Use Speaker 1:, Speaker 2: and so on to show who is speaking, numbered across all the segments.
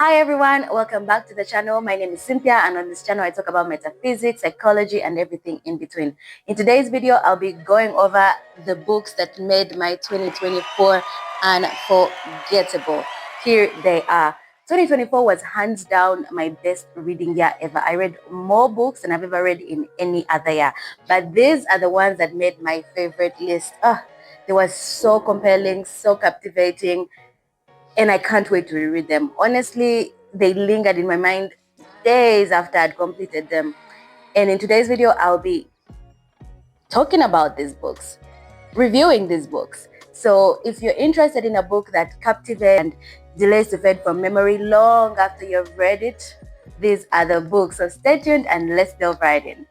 Speaker 1: Hi everyone, welcome back to the channel. My name is Cynthia, and on this channel I talk about metaphysics, psychology, and everything in between. In today's video, I'll be going over the books that made my 2024 unforgettable. Here they are. 2024 was hands down my best reading year ever. I read more books than I've ever read in any other year. But these are the ones that made my favorite list. They were so compelling, so captivating, and I can't wait to reread them. Honestly, they lingered in my mind days after I'd completed them. And in today's video, I'll be talking about these books, reviewing these books. So if you're interested in a book that captivates and delays to fade from memory long after you've read it, these are the books. So stay tuned and let's delve right in.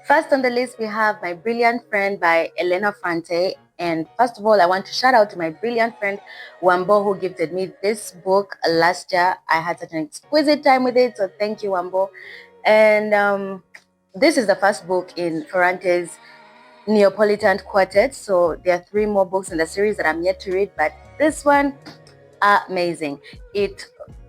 Speaker 1: First on the list, we have My Brilliant Friend by Elena Ferrante. And first of all, I want to shout out to my brilliant friend Wambo, who gifted me this book last year. I had such an exquisite time with it, so thank you, Wambo. And this is the first book in Ferrante's Neapolitan Quartet. So there are 3 more books in the series that I'm yet to read, but this one, amazing. It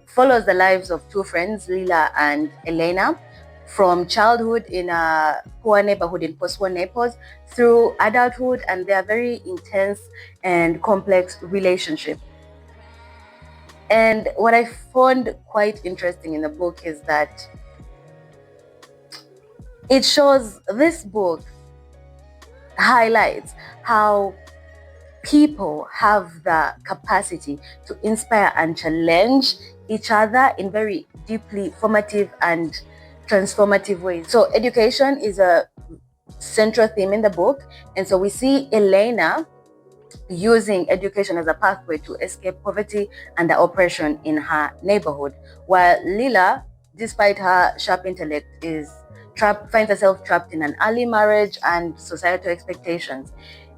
Speaker 1: follows the lives of 2 friends, Lila and Elena, from childhood in a poor neighborhood in post-war Naples through adulthood, and their very intense and complex relationship. And what I found quite interesting in the book is that it shows, this book highlights how people have the capacity to inspire and challenge each other in very deeply formative and transformative ways. So education is a central theme in the book, and so we see Elena using education as a pathway to escape poverty and the oppression in her neighborhood, while Lila, despite her sharp intellect, finds herself trapped in an early marriage and societal expectations.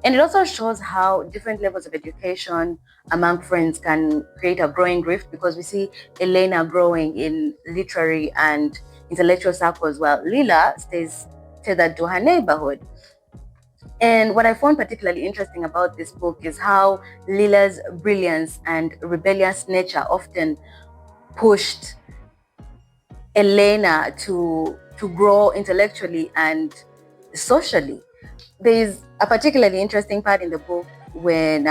Speaker 1: And it also shows how different levels of education among friends can create a growing rift, because we see Elena growing in literary and intellectual circles while Lila stays tethered to her neighborhood. And what I found particularly interesting about this book is how Lila's brilliance and rebellious nature often pushed Elena to grow intellectually and socially. There's a particularly interesting part in the book when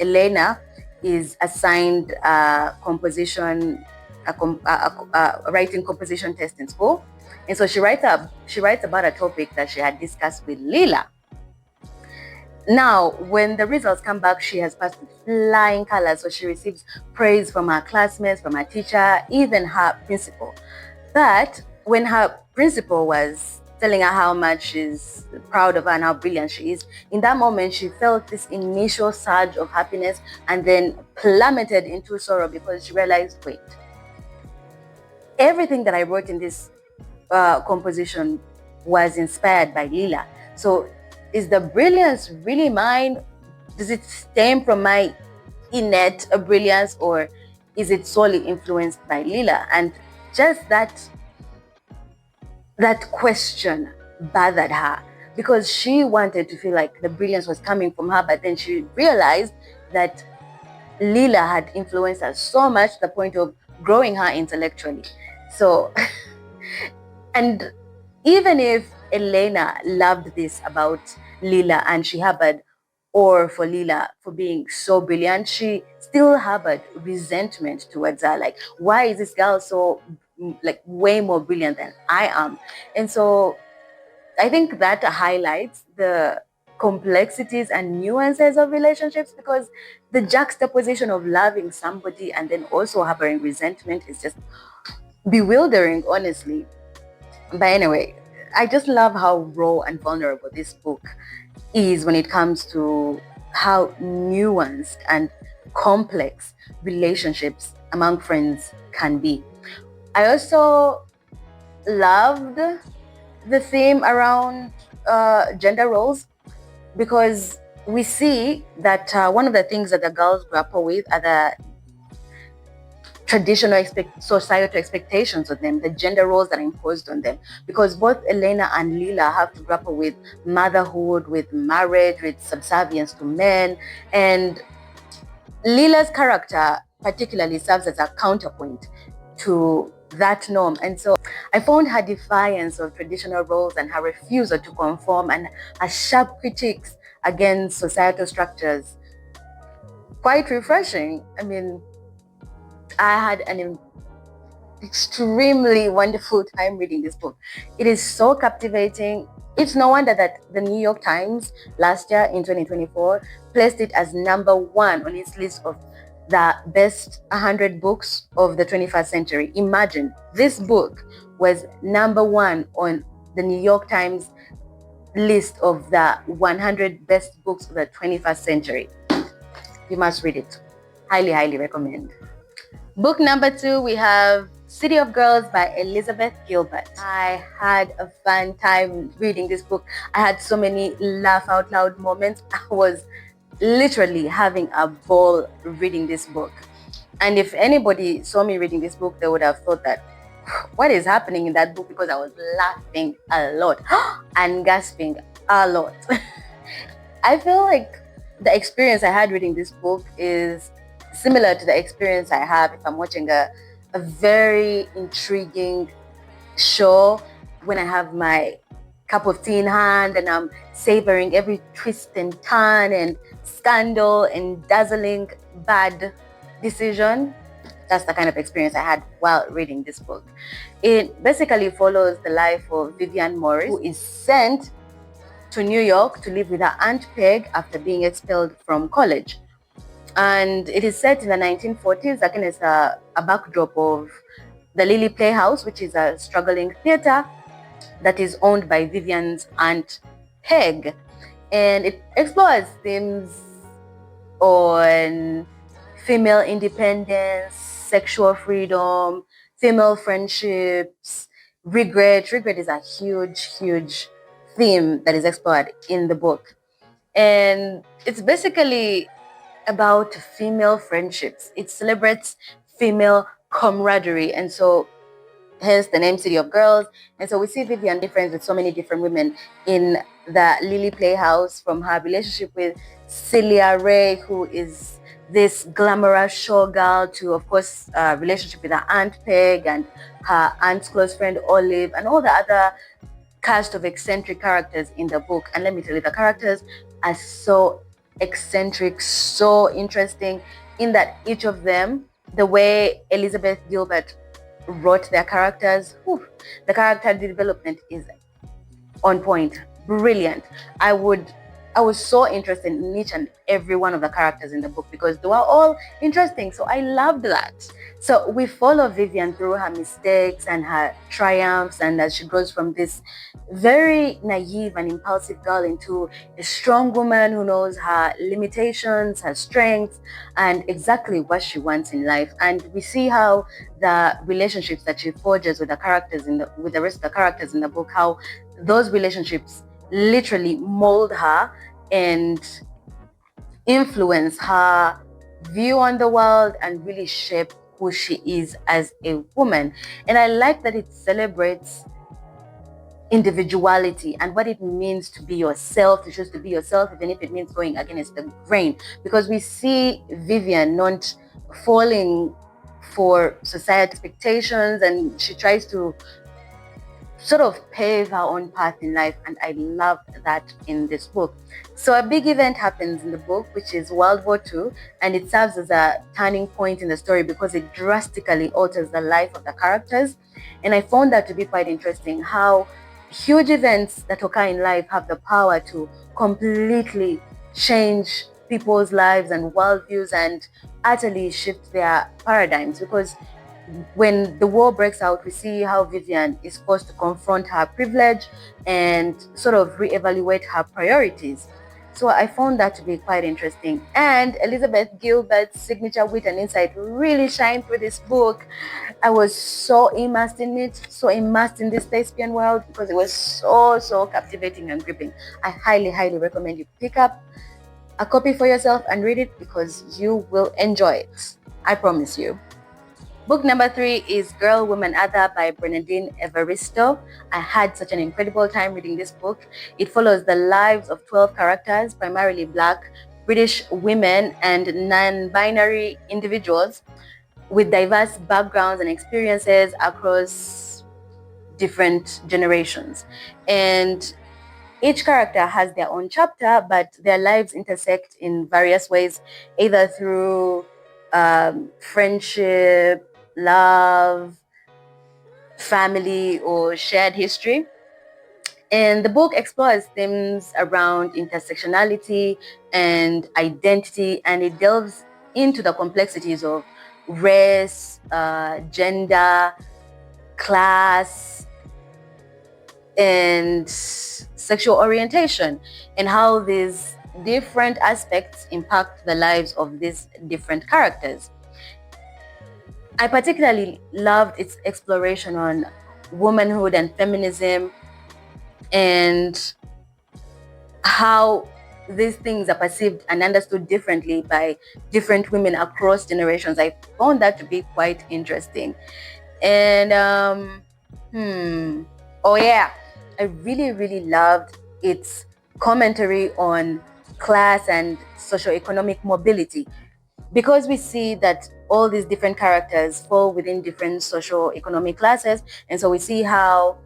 Speaker 1: Elena is assigned a writing composition test in school, and so she writes about a topic that she had discussed with Lila. Now, when the results come back, she has passed with flying colors, so she receives praise from her classmates, from her teacher, even her principal. But when her principal was telling her how much she's proud of her and how brilliant she is, in that moment she felt this initial surge of happiness and then plummeted into sorrow, because she realized, wait, everything that I wrote in this composition was inspired by Lila. So is the brilliance really mine? Does it stem from my innate brilliance, or is it solely influenced by Lila? And just that question bothered her, because she wanted to feel like the brilliance was coming from her, but then she realized that Lila had influenced her so much to the point of growing her intellectually. So, and even if Elena loved this about Lila and she harbored awe for Lila for being so brilliant, she still harbored resentment towards her. Like, why is this girl so like way more brilliant than I am? And so I think that highlights the complexities and nuances of relationships, because the juxtaposition of loving somebody and then also harboring resentment is just bewildering, honestly. But anyway, I just love how raw and vulnerable this book is when it comes to how nuanced and complex relationships among friends can be. I also loved the theme around gender roles, because we see that one of the things that the girls grapple with are the societal expectations of them, the gender roles that are imposed on them. Because both Elena and Leela have to grapple with motherhood, with marriage, with subservience to men. And Leela's character particularly serves as a counterpoint to that norm. And so I found her defiance of traditional roles and her refusal to conform and her sharp critiques against societal structures quite refreshing. I mean, I had an extremely wonderful time reading this book. It is so captivating. It's no wonder that the New York Times last year in 2024 placed it as #1 on its list of the best 100 books of the 21st century. Imagine, this book was #1 on the New York Times list of the 100 best books of the 21st century. You must read it. Highly, highly recommend. Book #2, we have City of Girls by Elizabeth Gilbert. I had a fun time reading this book. I had so many laugh out loud moments. I was literally having a ball reading this book. And if anybody saw me reading this book, they would have thought that, what is happening in that book? Because I was laughing a lot and gasping a lot. I feel like the experience I had reading this book is similar to the experience I have if I'm watching a very intriguing show, when I have my cup of tea in hand and I'm savoring every twist and turn and scandal and dazzling bad decision. That's the kind of experience I had while reading this book. It basically follows the life of Vivian Morris, who is sent to New York to live with her Aunt Peg after being expelled from college. And it is set in the 1940s, against a backdrop of the Lily Playhouse, which is a struggling theater that is owned by Vivian's Aunt Peg. And it explores themes on female independence, sexual freedom, female friendships, regret. Regret is a huge, huge theme that is explored in the book. And it's basically about female friendships. It celebrates female camaraderie, and so hence the name City of Girls. And so we see Vivian be friends with so many different women in the Lily Playhouse, from her relationship with Celia Ray, who is this glamorous showgirl, to, of course, relationship with her Aunt Peg and her aunt's close friend Olive, and all the other cast of eccentric characters in the book. And let me tell you, the characters are so eccentric, so interesting, in that each of them, the way Elizabeth Gilbert wrote their characters, the character development is on point, brilliant. I was so interested in each and every one of the characters in the book because they were all interesting. So I loved that. So we follow Vivian through her mistakes and her triumphs, and as she grows from this very naive and impulsive girl into a strong woman who knows her limitations, her strengths, and exactly what she wants in life. And we see how the relationships that she forges with the characters with the rest of the characters in the book, how those relationships literally mold her and influence her view on the world and really shape who she is as a woman. And I like that it celebrates individuality and what it means to be yourself, to choose to be yourself, even if it means going against the grain. Because we see Vivian not falling for society expectations, and she tries to sort of pave her own path in life, and I love that in this book. So a big event happens in the book, which is World War II, and it serves as a turning point in the story because it drastically alters the life of the characters. And I found that to be quite interesting, how huge events that occur in life have the power to completely change people's lives and worldviews and utterly shift their paradigms. Because when the war breaks out, we see how Vivian is forced to confront her privilege and sort of reevaluate her priorities. So I found that to be quite interesting. And Elizabeth Gilbert's signature wit and insight really shine through this book. I was so immersed in it, so immersed in this thespian world, because it was so captivating and gripping. I highly, highly recommend you pick up a copy for yourself and read it, because you will enjoy it. I promise you. Book number 3 is Girl, Woman, Other by Bernardine Evaristo. I had such an incredible time reading this book. It follows the lives of 12 characters, primarily Black, British women, and non-binary individuals with diverse backgrounds and experiences across different generations. And each character has their own chapter, but their lives intersect in various ways, either through friendship, love, family, or shared history. And the book explores themes around intersectionality and identity, and it delves into the complexities of race, gender, class, and sexual orientation, and how these different aspects impact the lives of these different characters. I particularly loved its exploration on womanhood and feminism, and how these things are perceived and understood differently by different women across generations. I found that to be quite interesting. And oh yeah, I really loved its commentary on class and socioeconomic mobility, because we see that all these different characters fall within different socio-economic classes, and so we see how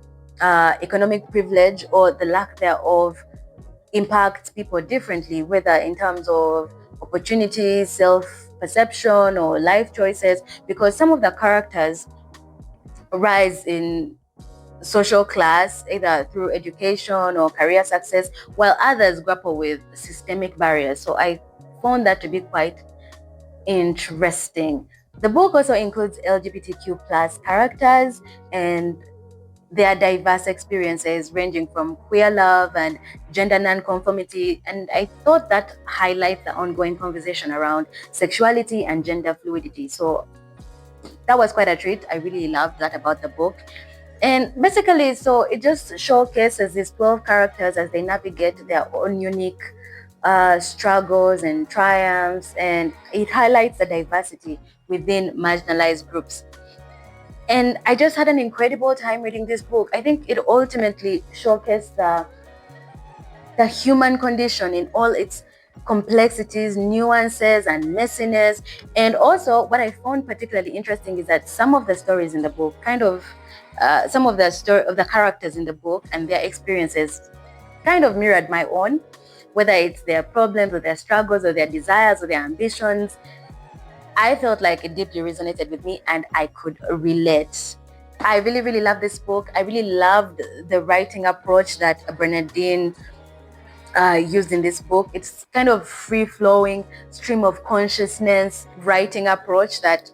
Speaker 1: economic privilege or the lack thereof impacts people differently, whether in terms of opportunities, self-perception, or life choices, because some of the characters rise in social class either through education or career success, while others grapple with systemic barriers. So I found that to be quite interesting. The book also includes LGBTQ plus characters and their diverse experiences, ranging from queer love and gender nonconformity. And I thought that highlights the ongoing conversation around sexuality and gender fluidity. So that was quite a treat. I really loved that about the book. And basically, so it just showcases these 12 characters as they navigate their own unique struggles and triumphs, and it highlights the diversity within marginalized groups. And I just had an incredible time reading this book. I think it ultimately showcased the human condition in all its complexities, nuances, and messiness. And also, what I found particularly interesting is that some of the stories in the book some of the characters in the book and their experiences kind of mirrored my own, whether it's their problems or their struggles or their desires or their ambitions. I felt like it deeply resonated with me and I could relate. I really love this book. I really loved the writing approach that Bernardine used in this book. It's kind of free-flowing stream of consciousness writing approach that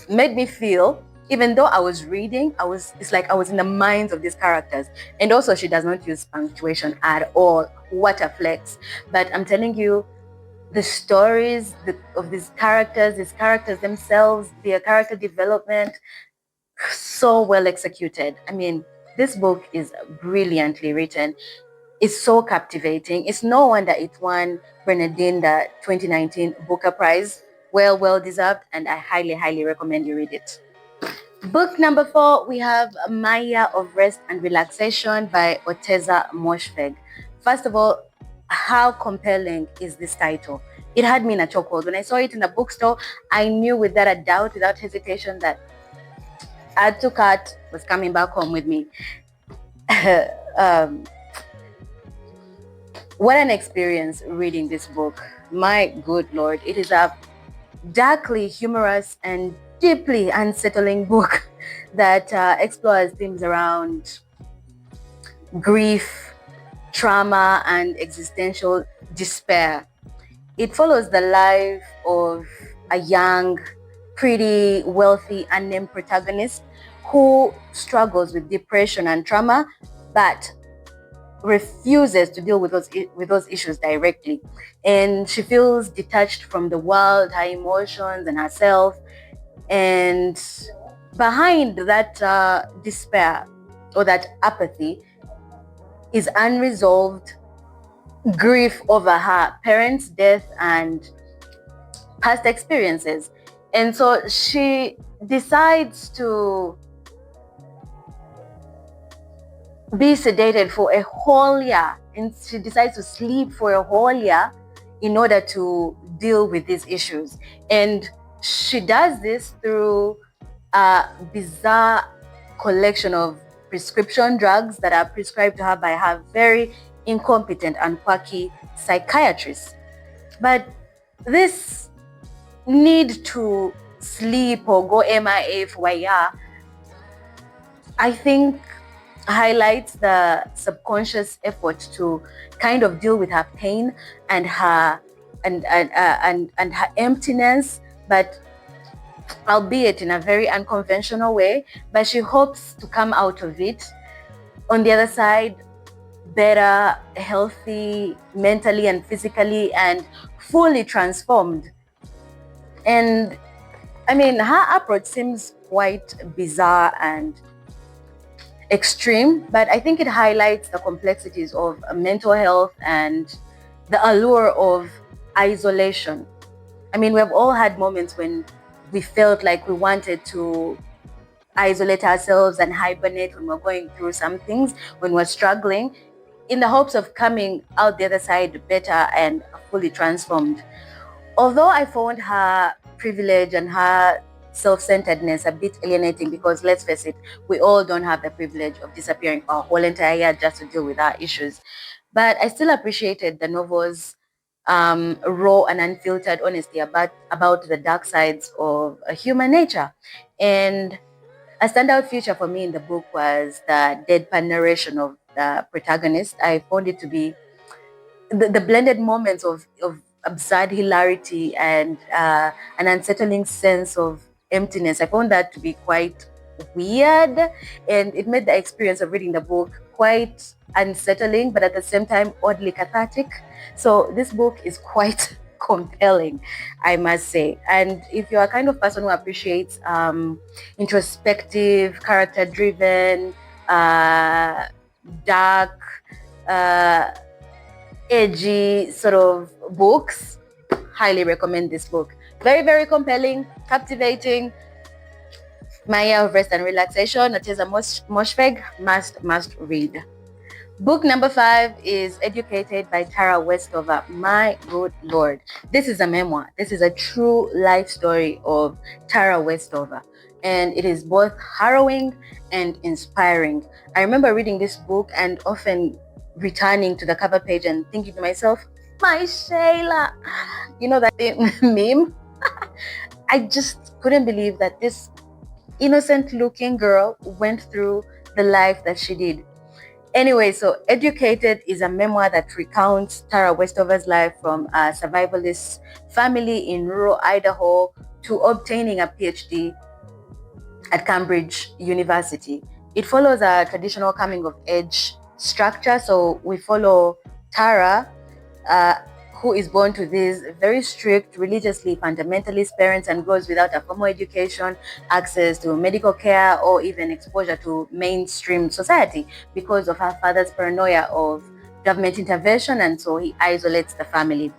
Speaker 1: made me feel, even though I was reading, it's like I was in the minds of these characters. And also, she does not use punctuation at all. What a flex. But I'm telling you, the stories of these characters themselves, their character development, so well executed. I mean, this book is brilliantly written. It's so captivating. It's no wonder it won Bernardine the 2019 Booker Prize. Well deserved, and I highly recommend you read it. Book number 4, we have Maya of Rest and Relaxation by Oteza Moshfegh. First of all, how compelling is this title? It had me in a chokehold. When I saw it in the bookstore, I knew without a doubt, without hesitation, that Add to Cart was coming back home with me. What an experience reading this book. My good Lord, it is a darkly humorous and deeply unsettling book that explores themes around grief, trauma, and existential despair. It follows the life of a young, pretty, wealthy, unnamed protagonist who struggles with depression and trauma, but refuses to deal with those issues directly. And she feels detached from the world, her emotions, and herself. And behind that despair or that apathy is unresolved grief over her parents' death and past experiences. And so she decides to be sedated for a whole year, and she decides to sleep for a whole year in order to deal with these issues. And she does this through a bizarre collection of prescription drugs that are prescribed to her by her very incompetent and quirky psychiatrist. But this need to sleep or go MIA for a year, I think, highlights the subconscious effort to kind of deal with her pain and her and her emptiness, but albeit in a very unconventional way. But she hopes to come out of it on the other side better, healthy, mentally and physically, and fully transformed. And I mean, her approach seems quite bizarre and extreme, but I think it highlights the complexities of mental health and the allure of isolation. I mean, we've all had moments when we felt like we wanted to isolate ourselves and hibernate when we're going through some things, when we're struggling, in the hopes of coming out the other side better and fully transformed. Although I found her privilege and her self-centeredness a bit alienating, because let's face it, we all don't have the privilege of disappearing for a whole entire year just to deal with our issues. But I still appreciated the novel's raw and unfiltered honesty about the dark sides of human nature. And a standout feature for me in the book was the deadpan narration of the protagonist. I found it to be the blended moments of absurd hilarity and an unsettling sense of emptiness. I found that to be quite weird, and it made the experience of reading the book quite unsettling, but at the same time oddly cathartic. So this book is quite compelling, I must say. And if you're a kind of person who appreciates introspective, character-driven, dark, edgy sort of books, highly recommend this book. Very, very compelling, captivating. My year of rest and relaxation. Nateza Moshfegh, must read. Book number 5 is Educated by Tara Westover. My good Lord. This is a memoir. This is a true life story of Tara Westover. And it is both harrowing and inspiring. I remember reading this book and often returning to the cover page and thinking to myself, my Shayla, you know that meme? I just couldn't believe that this innocent looking girl went through the life that she did. Anyway, so Educated is a memoir that recounts Tara Westover's life from a survivalist family in rural Idaho to obtaining a PhD at Cambridge University. It follows a traditional coming of age structure. So we follow Tara, who is born to these very strict, religiously fundamentalist parents and grows without a formal education, access to medical care, or even exposure to mainstream society because of her father's paranoia of government intervention, and so he isolates the family.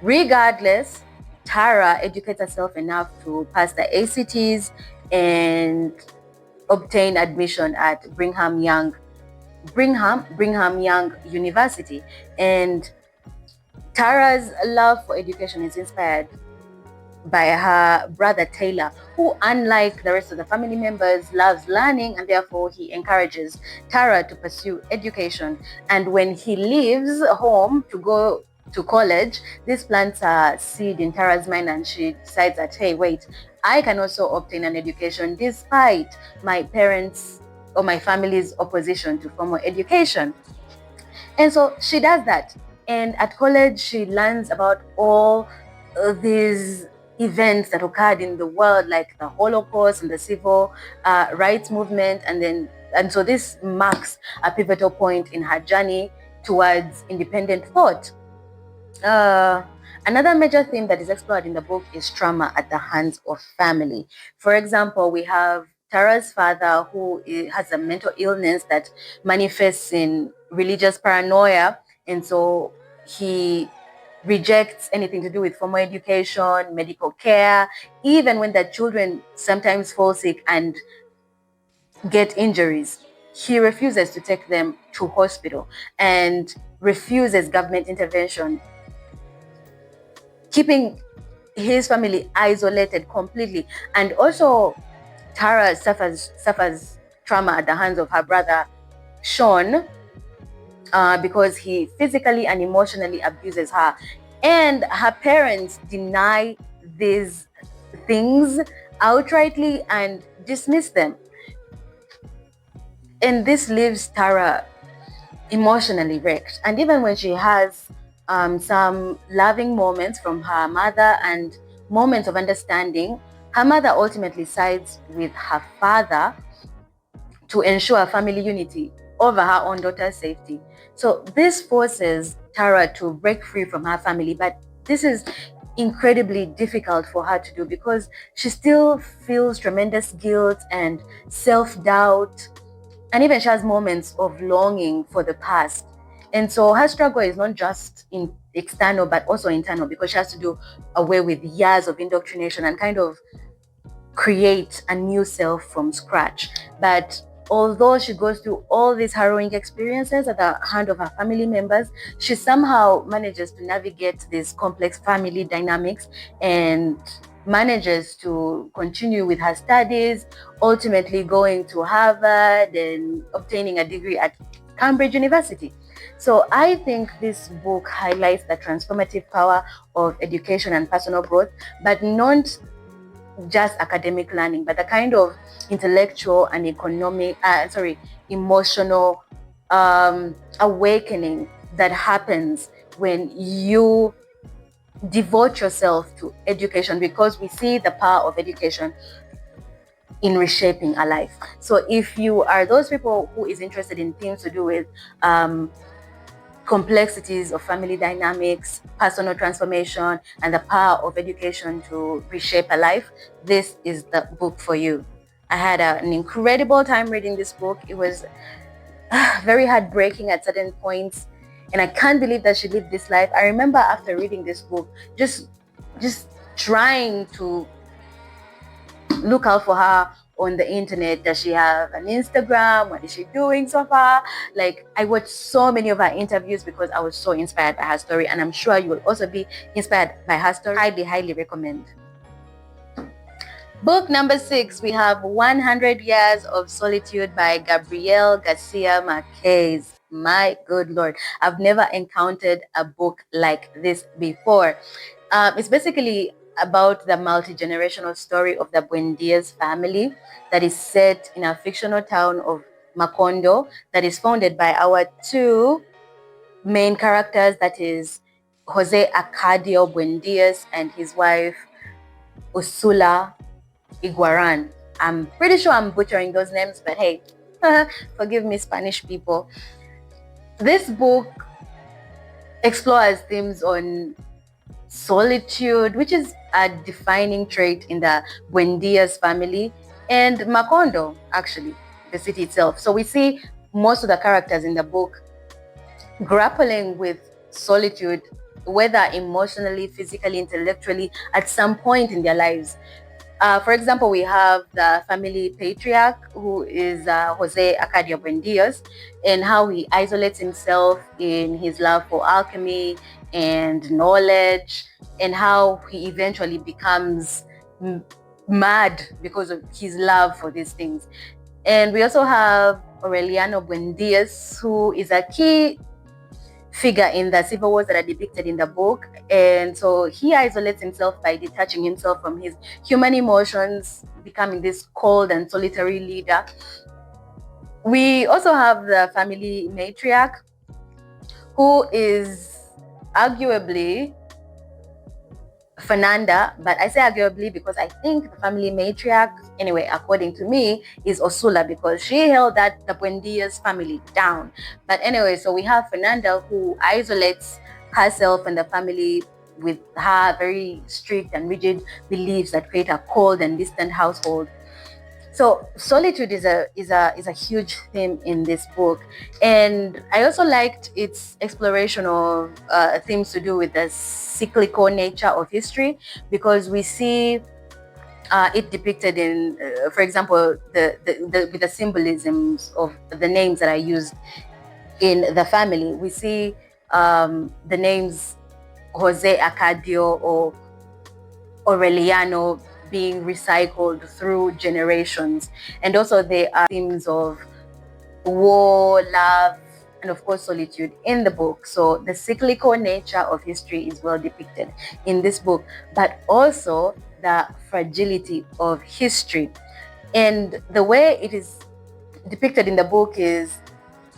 Speaker 1: Regardless, Tara educates herself enough to pass the ACTs and obtain admission at Brigham Young University. And Tara's love for education is inspired by her brother Taylor, who, unlike the rest of the family members, loves learning, and therefore he encourages Tara to pursue education. And when he leaves home to go to college, this plants a seed in Tara's mind, and she decides that, hey, wait, I can also obtain an education despite my parents' or my family's opposition to formal education. And so she does that. And at college, she learns about all these events that occurred in the world, like the Holocaust and the civil rights movement. And so this marks a pivotal point in her journey towards independent thought. Another major theme that is explored in the book is trauma at the hands of family. For example, we have Tara's father, who has a mental illness that manifests in religious paranoia, and so he rejects anything to do with formal education, medical care, even when the children sometimes fall sick and get injuries. He refuses to take them to hospital and refuses government intervention, keeping his family isolated completely. And also, Tara suffers trauma at the hands of her brother Sean, because he physically and emotionally abuses her, and her parents deny these things outrightly and dismiss them. And this leaves Tara emotionally wrecked. And even when she has some loving moments from her mother and moments of understanding, her mother ultimately sides with her father to ensure family unity over her own daughter's safety. So this forces Tara to break free from her family, but this is incredibly difficult for her to do because she still feels tremendous guilt and self-doubt, and even she has moments of longing for the past. And so her struggle is not just in external but also internal, because she has to do away with years of indoctrination and kind of create a new self from scratch. But although she goes through all these harrowing experiences at the hand of her family members, she somehow manages to navigate these complex family dynamics and manages to continue with her studies, ultimately going to Harvard and obtaining a degree at Cambridge University. So I think this book highlights the transformative power of education and personal growth, but not just academic learning, but the kind of intellectual and emotional awakening that happens when you devote yourself to education, because we see the power of education in reshaping a life. So if you are those people who is interested in things to do with complexities of family dynamics, personal transformation, and the power of education to reshape a life, this is the book for you. I had an incredible time reading this book. It was very heartbreaking at certain points, and I can't believe that she lived this life. I remember after reading this book, just trying to look out for her on the internet. Does she have an Instagram? What is she doing so far? Like, I watched so many of her interviews because I was so inspired by her story, and I'm sure you will also be inspired by her story. Highly recommend. Book number 6, we have 100 Years of Solitude by Gabriel Garcia Marquez. My good Lord, I've never encountered a book like this before. It's basically about the multi-generational story of the Buendias family that is set in a fictional town of Macondo that is founded by our two main characters, that is Jose Arcadio Buendias and his wife Ursula Iguaran. I'm pretty sure I'm butchering those names, but hey, forgive me, Spanish people. This book explores themes on solitude, which is a defining trait in the Buendias family, and Macondo, actually, the city itself. So we see most of the characters in the book grappling with solitude, whether emotionally, physically, intellectually, at some point in their lives. For example, we have the family patriarch, who is Jose Arcadio Buendias, and how he isolates himself in his love for alchemy and knowledge, and how he eventually becomes mad because of his love for these things. And we also have Aureliano Buendias, who is a key figure in the civil wars that are depicted in the book. And so he isolates himself by detaching himself from his human emotions, becoming this cold and solitary leader. We also have the family matriarch, who is arguably Fernanda, but I say arguably because I think the family matriarch, anyway, according to me, is Ursula, because she held the Buendias family down. But anyway, so we have Fernanda, who isolates herself and the family with her very strict and rigid beliefs that create a cold and distant household. So solitude is a huge theme in this book, and I also liked its exploration of themes to do with the cyclical nature of history, because we see it depicted in, for example, with the symbolisms of the names that are used in the family. We see the names Jose Acadio or Aureliano being recycled through generations. And also there are themes of war, love, and of course solitude in the book. So the cyclical nature of history is well depicted in this book, but also the fragility of history. And the way it is depicted in the book is,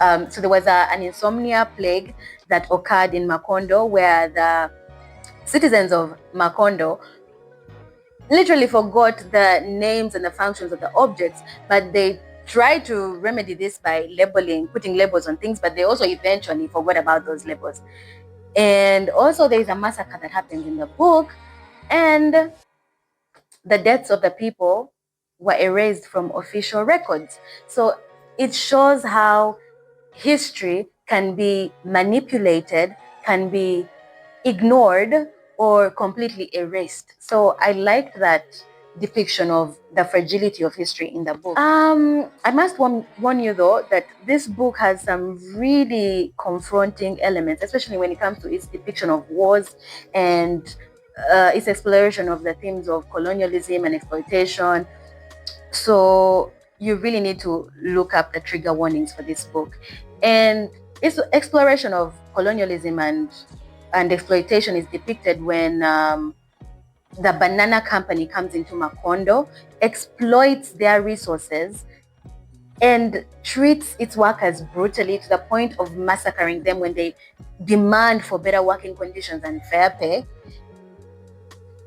Speaker 1: so there was an insomnia plague that occurred in Macondo, where the citizens of Macondo literally forgot the names and the functions of the objects, but they tried to remedy this by putting labels on things, but they also eventually forgot about those labels. And also there is a massacre that happens in the book, and the deaths of the people were erased from official records. So it shows how history can be manipulated, can be ignored, or completely erased. So I liked that depiction of the fragility of history in the book. I must warn you though that this book has some really confronting elements, especially when it comes to its depiction of wars and its exploration of the themes of colonialism and exploitation. So you really need to look up the trigger warnings for this book. And its exploration of colonialism and exploitation is depicted when the banana company comes into Macondo, exploits their resources, and treats its workers brutally to the point of massacring them when they demand for better working conditions and fair pay.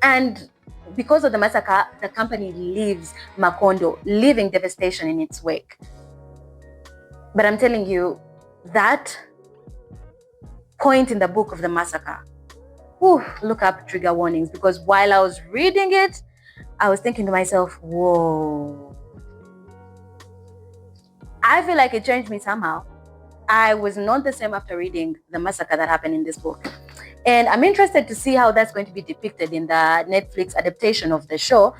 Speaker 1: And because of the massacre, the company leaves Macondo, leaving devastation in its wake. But I'm telling you, that point in the book of the massacre, look up trigger warnings, because while I was reading it, I was thinking to myself, whoa. I feel like it changed me somehow. I was not the same after reading the massacre that happened in this book. And I'm interested to see how that's going to be depicted in the Netflix adaptation of the show,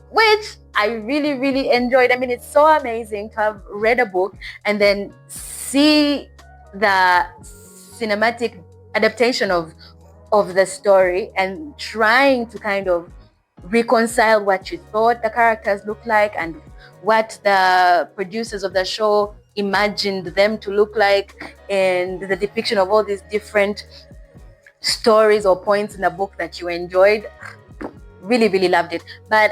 Speaker 1: which I really, really enjoyed. I mean, it's so amazing to have read a book and then see the cinematic adaptation of the story and trying to kind of reconcile what you thought the characters looked like and what the producers of the show imagined them to look like, and the depiction of all these different stories or points in the book that you enjoyed. Really, really loved it. But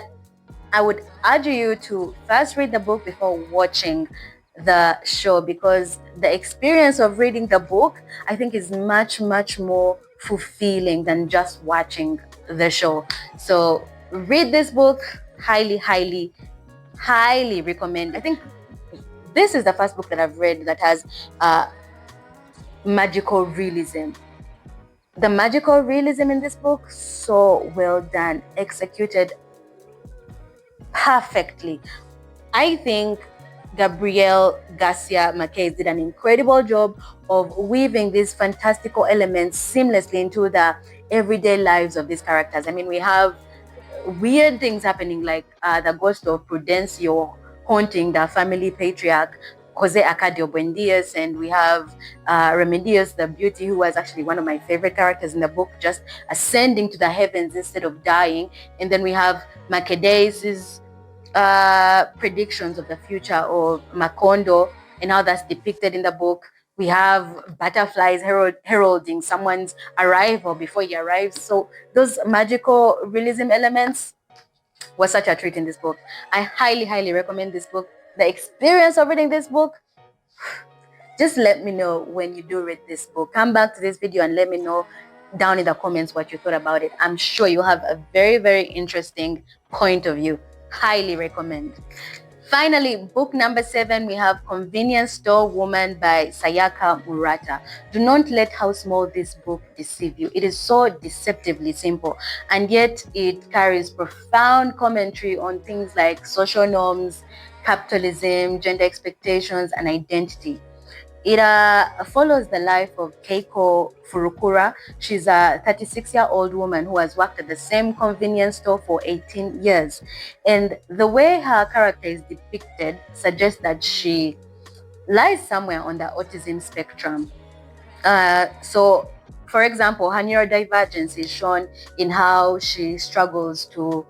Speaker 1: I would urge you to first read the book before watching the show, because the experience of reading the book, I think, is much, much more fulfilling than just watching the show. So read this book. Highly, highly, highly recommend. I think this is the first book that I've read that has magical realism. The magical realism in this book, so well done, executed perfectly. I think Gabriel Garcia Marquez did an incredible job of weaving these fantastical elements seamlessly into the everyday lives of these characters. I mean, we have weird things happening, like the ghost of Prudencio haunting the family patriarch, Jose Acadio Buendias, and we have Remedios the Beauty, who was actually one of my favorite characters in the book, just ascending to the heavens instead of dying. And then we have Makede's predictions of the future of Macondo and how that's depicted in the book. We have butterflies heralding someone's arrival before he arrives. So those magical realism elements were such a treat in this book. I highly, highly recommend this book. The experience of reading this book, just let me know when you do read this book. Come back to this video and let me know down in the comments what you thought about it. I'm sure you'll have a very, very interesting point of view. Highly recommend. Finally, book number 7, we have Convenience Store Woman by Sayaka Murata. Do not let how small this book deceive you. It is so deceptively simple, and yet it carries profound commentary on things like social norms, capitalism, gender expectations, and identity. It follows the life of Keiko Furukura. She's a 36-year-old woman who has worked at the same convenience store for 18 years. And the way her character is depicted suggests that she lies somewhere on the autism spectrum. So, for example, her neurodivergence is shown in how she struggles to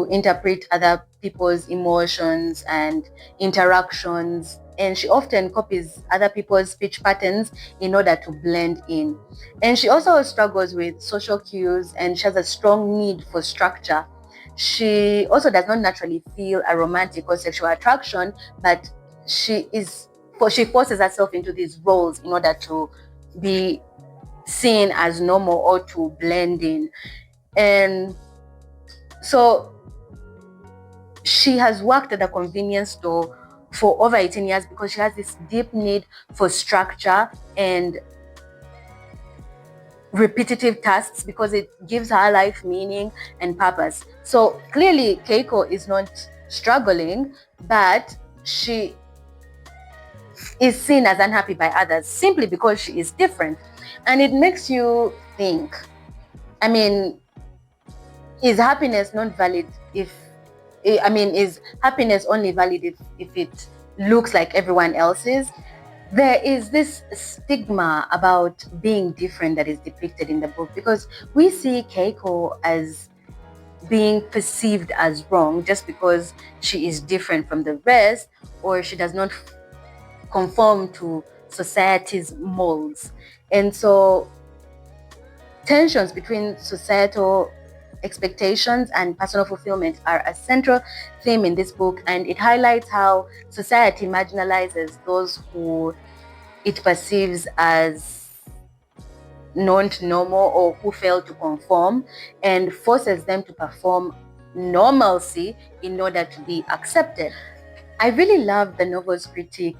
Speaker 1: interpret other people's emotions and interactions, and she often copies other people's speech patterns in order to blend in. And she also struggles with social cues, and she has a strong need for structure. She also does not naturally feel a romantic or sexual attraction, but she forces herself into these roles in order to be seen as normal or to blend in. And so she has worked at a convenience store for over 18 years because she has this deep need for structure and repetitive tasks, because it gives her life meaning and purpose. So clearly Keiko is not struggling, but she is seen as unhappy by others simply because she is different. And it makes you think, I mean, is happiness not valid is happiness only valid if it looks like everyone else's? There is this stigma about being different that is depicted in the book, because we see Keiko as being perceived as wrong just because she is different from the rest, or she does not conform to society's molds. And so tensions between societal expectations and personal fulfillment are a central theme in this book, and it highlights how society marginalizes those who it perceives as not normal or who fail to conform, and forces them to perform normalcy in order to be accepted. I really love the novel's critique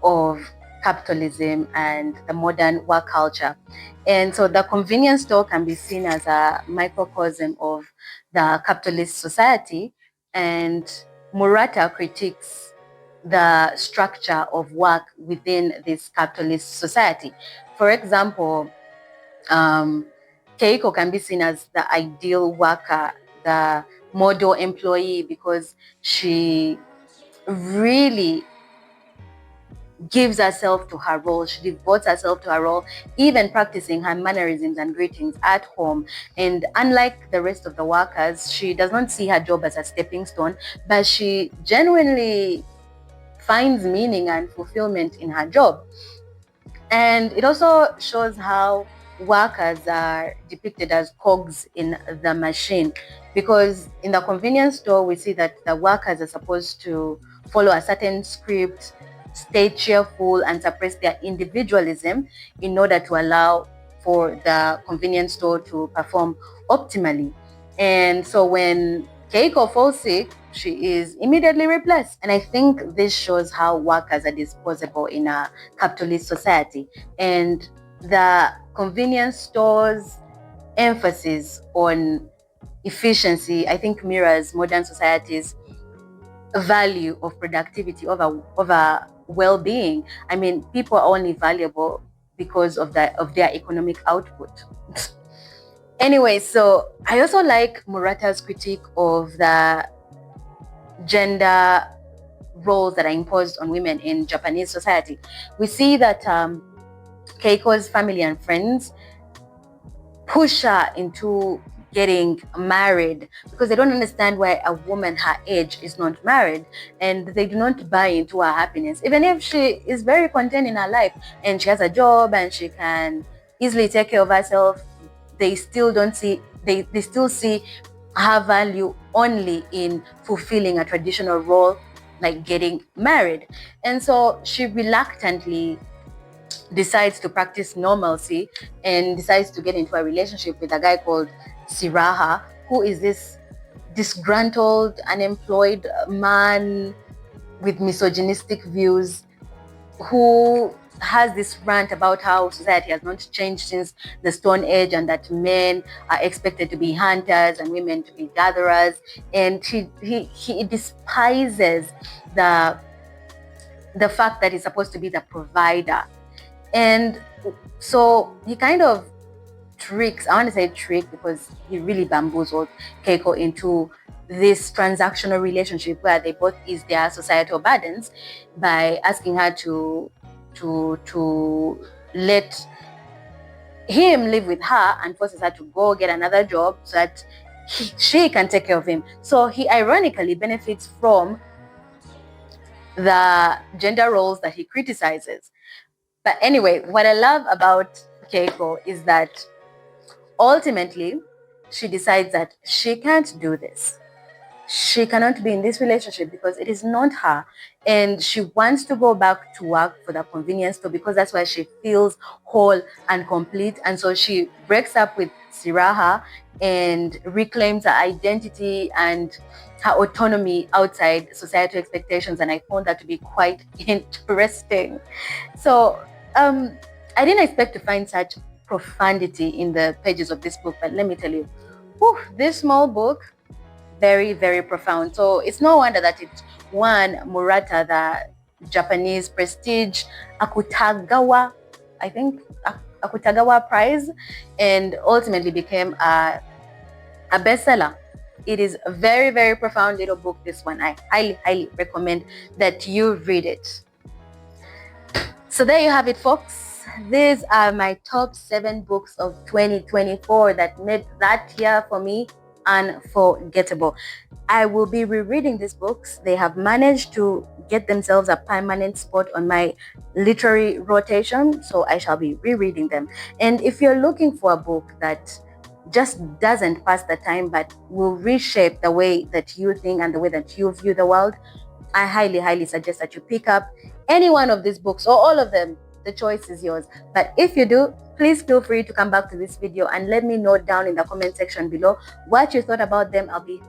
Speaker 1: of capitalism and the modern work culture. And so the convenience store can be seen as a microcosm of the capitalist society, and Murata critiques the structure of work within this capitalist society. For example, Keiko can be seen as the ideal worker, the model employee, because she really gives herself to her role. She devotes herself to her role, even practicing her mannerisms and greetings at home. And unlike the rest of the workers, she does not see her job as a stepping stone, but she genuinely finds meaning and fulfillment in her job. And it also shows how workers are depicted as cogs in the machine, because in the convenience store we see that the workers are supposed to follow a certain script, stay cheerful, and suppress their individualism in order to allow for the convenience store to perform optimally. And so when Keiko falls sick, she is immediately replaced. And I think this shows how workers are disposable in a capitalist society. And the convenience store's emphasis on efficiency, I think, mirrors modern society's value of productivity over well-being. I mean, people are only valuable because of their economic output. Anyway, so I also like Murata's critique of the gender roles that are imposed on women in Japanese society. We see that Keiko's family and friends push her into getting married because they don't understand why a woman her age is not married, and they do not buy into her happiness. Even if she is very content in her life and she has a job and she can easily take care of herself, they still don't see they still see her value only in fulfilling a traditional role like getting married. And so she reluctantly decides to practice normalcy and decides to get into a relationship with a guy called Siraha, who is this disgruntled, unemployed man with misogynistic views, who has this rant about how society has not changed since the Stone Age, and that men are expected to be hunters and women to be gatherers. And he despises the fact that he's supposed to be the provider. And so he kind of tricks, I want to say trick because he really bamboozled Keiko into this transactional relationship where they both ease their societal burdens by asking her to let him live with her, and forces her to go get another job so that she can take care of him. So he ironically benefits from the gender roles that he criticizes. But anyway, what I love about Keiko is that ultimately she decides that she can't do this. She cannot be in this relationship because it is not her, and she wants to go back to work for the convenience store because that's why she feels whole and complete. And so she breaks up with Siraha and reclaims her identity and her autonomy outside societal expectations, and I found that to be quite interesting. So I didn't expect to find such profundity in the pages of this book, but let me tell you, this small book, very, very profound. So it's no wonder that it won Murata, the Japanese prestige Akutagawa, I think, Akutagawa Prize, and ultimately became a bestseller. It is a very, very profound little book, this one. I highly, highly recommend that you read it. So there you have it, folks. These are my top 7 books of 2024 that made that year for me unforgettable. I will be rereading these books. They have managed to get themselves a permanent spot on my literary rotation, so I shall be rereading them. And if you're looking for a book that just doesn't pass the time but will reshape the way that you think and the way that you view the world, I highly, highly suggest that you pick up any one of these books or all of them. The choice is yours. But if you do, please feel free to come back to this video and let me know down in the comment section below what you thought about them. I'll be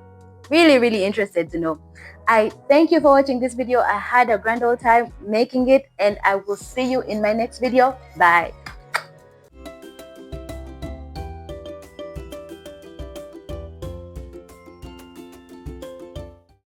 Speaker 1: really, really interested to know. I thank you for watching this video. I had a grand old time making it, and I will see you in my next video. Bye.